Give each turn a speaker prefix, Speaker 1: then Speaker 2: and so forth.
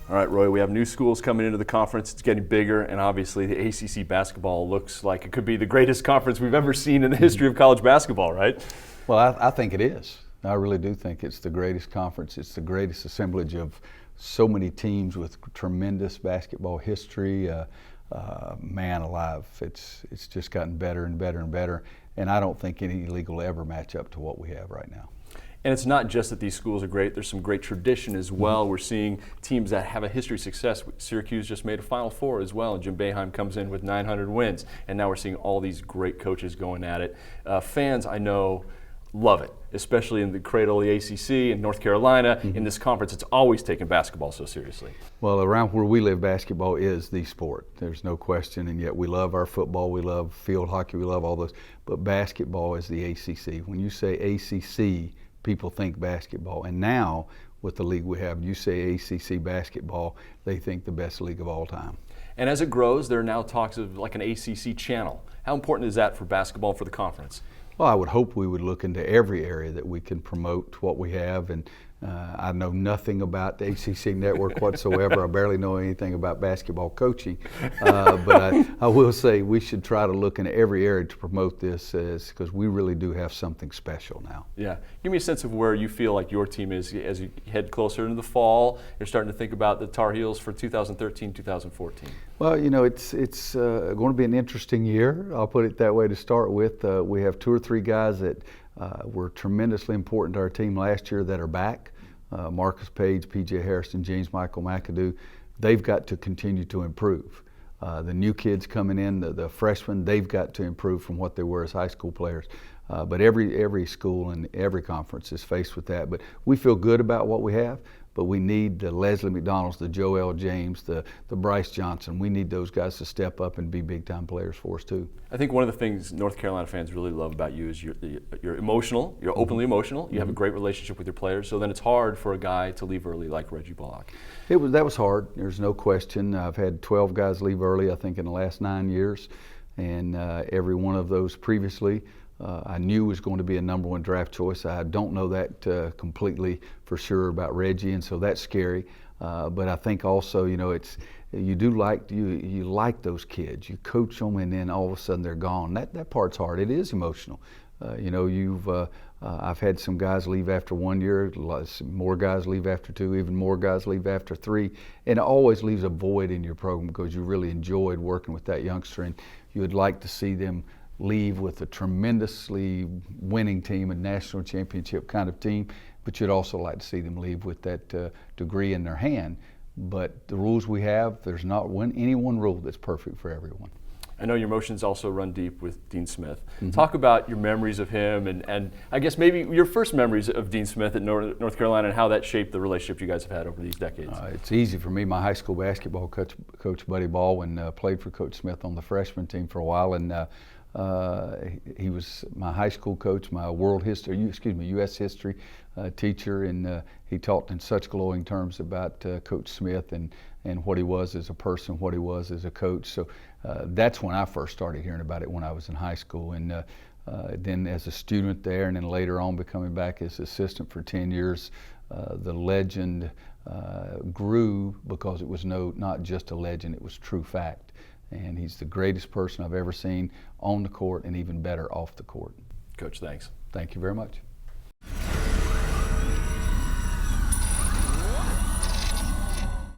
Speaker 1: All right, Roy, we have new schools coming into the conference. It's getting bigger, and obviously the ACC basketball looks like it could be the greatest conference we've ever seen in the history of college basketball, right?
Speaker 2: Well, I think it is. I really do think it's the greatest conference. It's the greatest assemblage of so many teams with tremendous basketball history. Man alive, it's just gotten better and better and better, and I don't think any league will ever match up to what we have right now.
Speaker 1: And it's not just that these schools are great, there's some great tradition as well. We're seeing teams that have a history of success. Syracuse just made a Final Four as well, and Jim Boeheim comes in with 900 wins. And now we're seeing all these great coaches going at it. Fans, I know, love it, especially in the cradle of the ACC in North Carolina. In this conference, it's always taken basketball so seriously.
Speaker 2: Well, around where we live, basketball is the sport. There's no question, and yet we love our football, we love field hockey, we love all those. But basketball is the ACC. When you say ACC, people think basketball. And now, with the league we have, you say ACC basketball, they think the best league of all time.
Speaker 1: And as it grows, there are now talks of like an ACC channel. How important is that for basketball and for the conference?
Speaker 2: Well, I would hope we would look into every area that we can promote what we have, and I know nothing about the ACC network whatsoever. I barely know anything about basketball coaching, but I will say we should try to look into every area to promote this, because we really do have something special now.
Speaker 1: Yeah, give me a sense of where you feel like your team is as you head closer into the fall. You're starting to think about the Tar Heels for 2013-2014.
Speaker 2: Well, you know, it's going to be an interesting year. I'll put it that way to start with. We have 2 or 3 guys that were tremendously important to our team last year that are back. Marcus Page, P.J. Harrison, James Michael McAdoo. They've got to continue to improve. The new kids coming in, the freshmen, they've got to improve from what they were as high school players. But every school and every conference is faced with that. But we feel good about what we have. But we need the Leslie McDonald's, the Joel James, the Bryce Johnson. We need those guys to step up and be big-time players for us too.
Speaker 1: I think one of the things North Carolina fans really love about you is you're emotional, you're openly emotional, you have a great relationship with your players, so then it's hard for a guy to leave early like Reggie Bullock.
Speaker 2: That was hard, there's no question. I've had 12 guys leave early, I think, in the last 9 years, and every one of those previously I knew was going to be a #1 draft choice. I don't know that completely for sure about Reggie, and so that's scary. But I think also, you know, you like those kids. You coach them, and then all of a sudden they're gone. That part's hard. It is emotional. You know, I've had some guys leave after 1 year, more guys leave after 2, even more guys leave after 3, and it always leaves a void in your program because you really enjoyed working with that youngster, and you would like to see them leave with a tremendously winning team, a national championship kind of team, but you'd also like to see them leave with that degree in their hand. But the rules we have, there's not any one rule that's perfect for everyone.
Speaker 1: I know your emotions also run deep with Dean Smith. Talk about your memories of him, and I guess maybe your first memories of Dean Smith at North Carolina and how that shaped the relationship you guys have had over these decades.
Speaker 2: It's easy for me. My high school basketball coach Buddy Baldwin played for Coach Smith on the freshman team for a while, and he was my high school coach, my U.S. history teacher, and he talked in such glowing terms about Coach Smith and what he was as a person, what he was as a coach. So that's when I first started hearing about it, when I was in high school, and then as a student there, and then later on becoming back as assistant for 10 years. The legend grew because it was not just a legend, it was true fact. And he's the greatest person I've ever seen on the court, and even better off the court.
Speaker 1: Coach, thanks.
Speaker 2: Thank you very much.